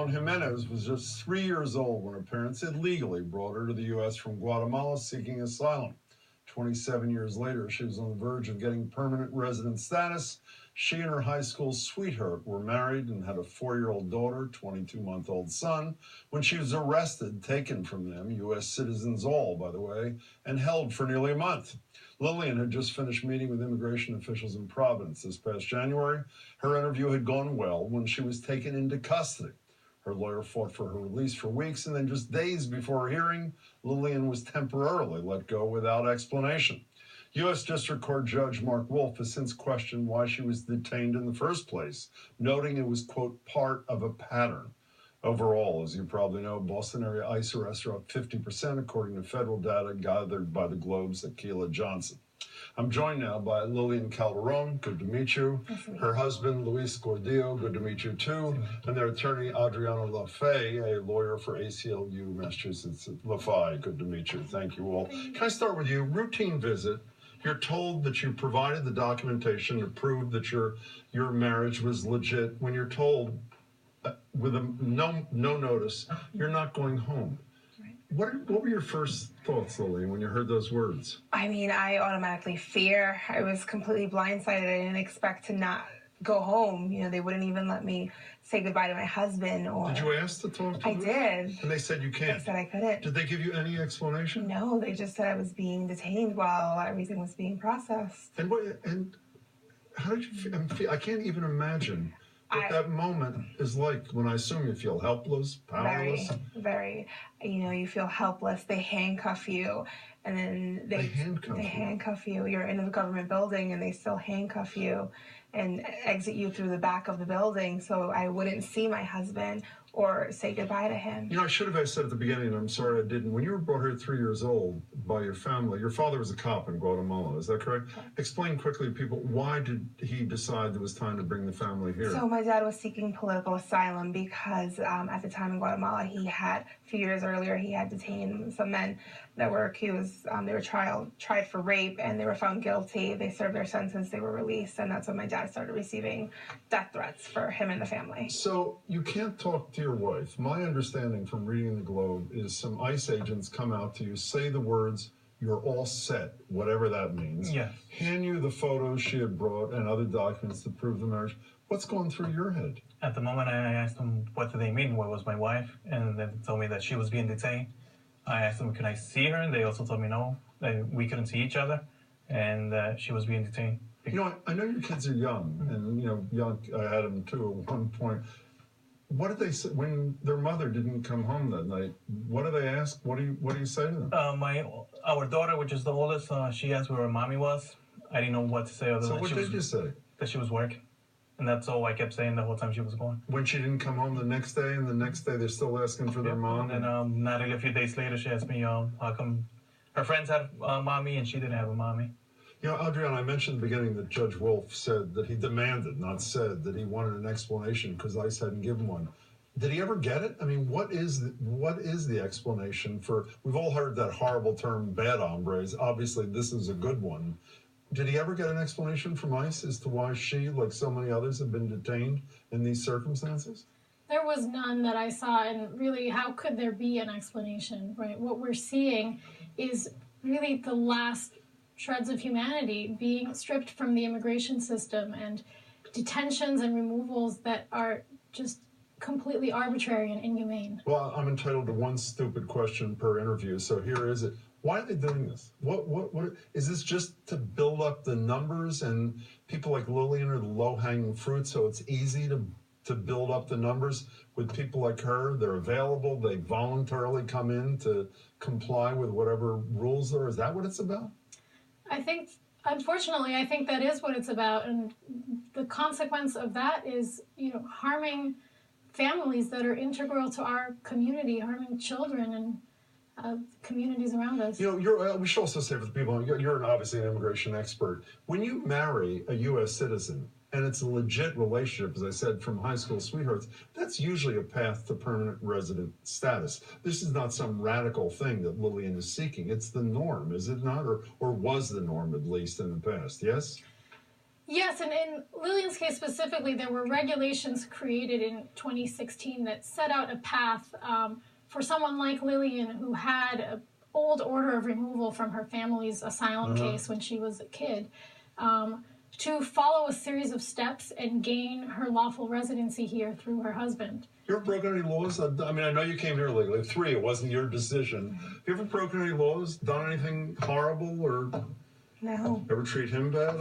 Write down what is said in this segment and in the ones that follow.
Jimenez was just 3 years old when her parents illegally brought her to the U.S. from Guatemala seeking asylum. 27 years later, she was on the verge of getting permanent resident status. She and her high school sweetheart were married and had a 4-year-old daughter, 22-month-old son, when she was arrested, taken from them, U.S. citizens all, by the way, and held for nearly a month. Lillian had just finished meeting with immigration officials in Providence this past January. Her interview had gone well when she was taken into custody. Her lawyer fought for her release for weeks, and then just days before her hearing, Lillian was temporarily let go without explanation. U.S. District Court Judge Mark Wolf has since questioned why she was detained in the first place, noting it was, quote, part of a pattern. Overall, as you probably know, Boston area ICE arrests are up 50%, according to federal data gathered by the Globe's Akilah Johnson. I'm joined now by Lillian Calderon. Good to meet you. Her husband, Luis Gordillo. Good to meet you, too. And their attorney, Adriana LaFay, a lawyer for ACLU, Massachusetts. LaFay, good to meet you. Thank you all. Can I start with you? Routine visit. You're told that you provided the documentation to prove that your marriage was legit. When you're told with no notice, you're not going home. What were your first thoughts, Lily, when you heard those words? I mean, I automatically fear. I was completely blindsided. I didn't expect to not go home. You know, they wouldn't even let me say goodbye to my husband. Or Did you ask to talk to them? I did. And they said you can't? They said I couldn't. Did they give you any explanation? No, they just said I was being detained while everything was being processed. And how did you feel? I can't even imagine what that moment is like when I assume you feel helpless, powerless. Very. You know, you feel helpless. They handcuff you, and then they handcuff you. You're in a government building, and they still handcuff you and exit you through the back of the building, so I wouldn't see my husband or say goodbye to him. You know, I should have said at the beginning, and I'm sorry I didn't. When you were brought here at 3 years old by your family, your father was a cop in Guatemala, is that correct? Explain quickly to people, why did he decide it was time to bring the family here? So my dad was seeking political asylum because at the time in Guatemala, he had, a few years earlier, he had detained some men that were accused, they were tried for rape, and they were found guilty. They served their sentence, they were released, and that's when my dad started receiving death threats for him and the family. So you can't talk to your wife. My understanding from reading the Globe is some ICE agents come out to you, say the words, "You're all set," whatever that means. Yeah. Hand you the photos she had brought and other documents to prove the marriage. What's going through your head? At the moment, I asked them, what do they mean? Where was my wife? And then told me that she was being detained. I asked them, can I see her? And they also told me no, that we couldn't see each other, and that she was being detained. You know, I know your kids are young, and, you know, young. I had them too at one point. What did they say when their mother didn't come home that night? What do they ask? What do you say to them? Our daughter, which is the oldest, she asked where her mommy was. I didn't know what to say other than what did you say? That she was working. And that's all I kept saying the whole time she was gone. When she didn't come home the next day, and the next day they're still asking for their mom? And not really a few days later, she asked me, how come her friends had a mommy and she didn't have a mommy? You know, Adriana, I mentioned at the beginning that Judge Wolf said that he demanded, not said, that he wanted an explanation because ICE hadn't given one. Did he ever get it? I mean, what is the explanation for, we've all heard that horrible term, bad hombres. Obviously, this is a good one. Did he ever get an explanation from ICE as to why she, like so many others, have been detained in these circumstances? There was none that I saw, and really, how could there be an explanation, right? What we're seeing is really the last shreds of humanity being stripped from the immigration system, and detentions and removals that are just completely arbitrary and inhumane. Well, I'm entitled to one stupid question per interview, so here is it. Why are they doing this? What is this, just to build up the numbers, and people like Lillian are the low-hanging fruit, so it's easy to build up the numbers with people like her? They're available, they voluntarily come in to comply with whatever rules there are. Is that what it's about? I think, unfortunately, I think that is what it's about, and the consequence of that is, you know, harming families that are integral to our community, harming children and communities around us. You know, we should also say for the people, you're obviously an immigration expert. When you marry a U.S. citizen, and it's a legit relationship, as I said, from high school sweethearts, that's usually a path to permanent resident status. This is not some radical thing that Lillian is seeking. It's the norm, is it not? Or was the norm, at least, in the past, yes? Yes, and in Lillian's case specifically, there were regulations created in 2016 that set out a path for someone like Lillian who had an old order of removal from her family's asylum case when she was a kid, to follow a series of steps and gain her lawful residency here through her husband. You ever broken any laws? I mean, I know you came here legally. 3, it wasn't your decision. Have you ever broken any laws, done anything horrible, or No. ever treat him bad?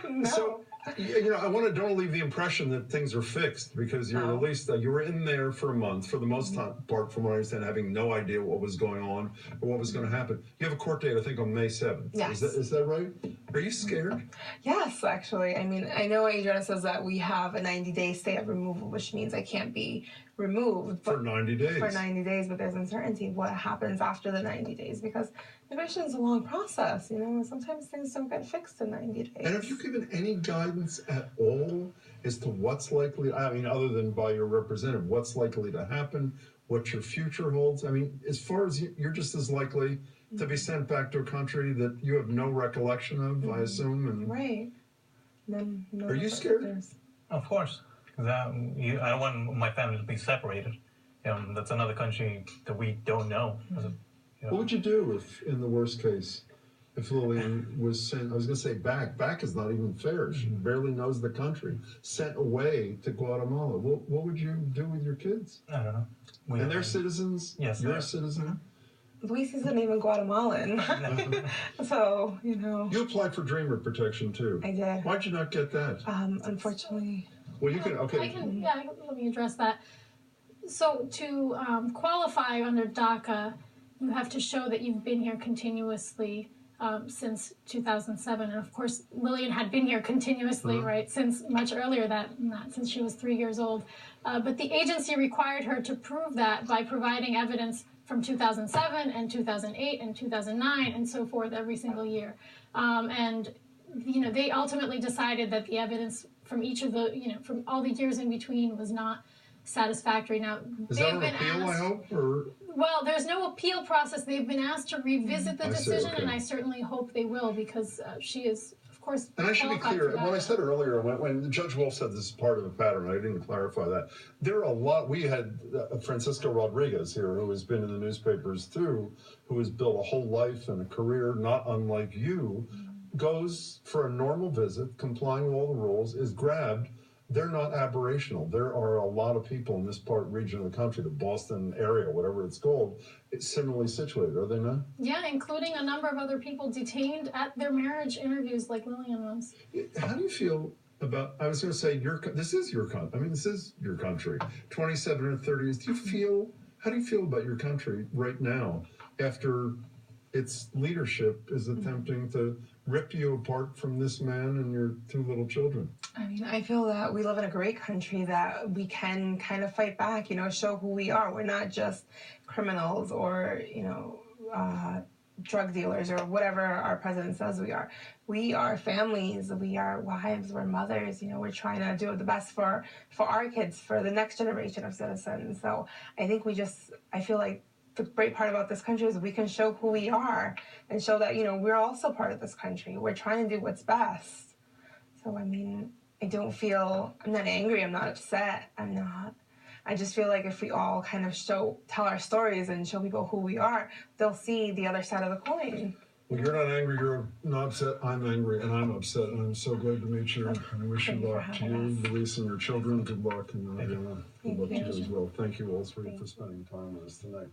No. So, I don't want to leave the impression that things are fixed, because you're at least, you were in there for a month, for the most part, from what I understand, having no idea what was going on or what was going to happen. You have a court date, I think, on May 7th. Yes. Is that right? Are you scared? Yes, actually. I mean, I know Adriana says that we have a 90-day stay of removal, which means I can't be removed. For 90 days. For 90 days, but there's uncertainty what happens after the 90 days, because immigration is a long process, sometimes things don't get fixed in 90 days. And have you given any guidance at all as to what's likely, other than by your representative, what's likely to happen, what your future holds? I mean, as far as you're just as likely to be sent back to a country that you have no recollection of, I assume. And Right. No are you scared? Of course, because I don't want my family to be separated. That's another country that we don't know. What would you do if, in the worst case, if Lillian was sent, I was going to say back is not even fair. She barely knows the country, sent away to Guatemala. What would you do with your kids? I don't know. And they're citizens? Yes. You're a citizen? Luis isn't even Guatemalan. So, You applied for Dreamer protection, too. I did. Why'd you not get that? Unfortunately. Well, you can, okay. Let me address that. So to qualify under DACA, you have to show that you've been here continuously since 2007. And of course, Lillian had been here continuously, right, since much earlier since she was 3 years old. But the agency required her to prove that by providing evidence from 2007 and 2008 and 2009 and so forth every single year. And, they ultimately decided that the evidence from each of the, from all the years in between was not satisfactory. Now, Is that an appeal, I hope? Or? Well, there's no appeal process. They've been asked to revisit the decision, okay. and I certainly hope they will, because she is, of course, And I should be clear, when I said earlier, when Judge Wolf said this is part of a pattern, I didn't clarify that. There are a lot, we had Francisco Rodriguez here, who has been in the newspapers too, who has built a whole life and a career not unlike you, goes for a normal visit, complying with all the rules, is grabbed. They're not aberrational. There are a lot of people in this region of the country, the Boston area, whatever it's called, it's similarly situated, are they not? Yeah, including a number of other people detained at their marriage interviews like Lillian was. How do you feel about, I was going to say, this is your country. This is your country. 27 or 30 years. How do you feel about your country right now after its leadership is attempting to rip you apart from this man and your 2 little children? I mean, I feel that we live in a great country that we can kind of fight back, show who we are. We're not just criminals or, drug dealers or whatever our president says we are. We are families, we are wives, we're mothers, we're trying to do the best for our kids, for the next generation of citizens. So I think I feel like the great part about this country is we can show who we are and show that, we're also part of this country. We're trying to do what's best. So, I mean, I'm not angry, I'm not upset, I just feel like if we all kind of tell our stories and show people who we are, they'll see the other side of the coin. Well, you're not angry, you're not upset. I'm angry and I'm upset, and I'm so glad to meet you. And I wish you luck to you, Luis, and your children. Good luck, and good luck to you as well. Thank you all 3 for spending time with us tonight.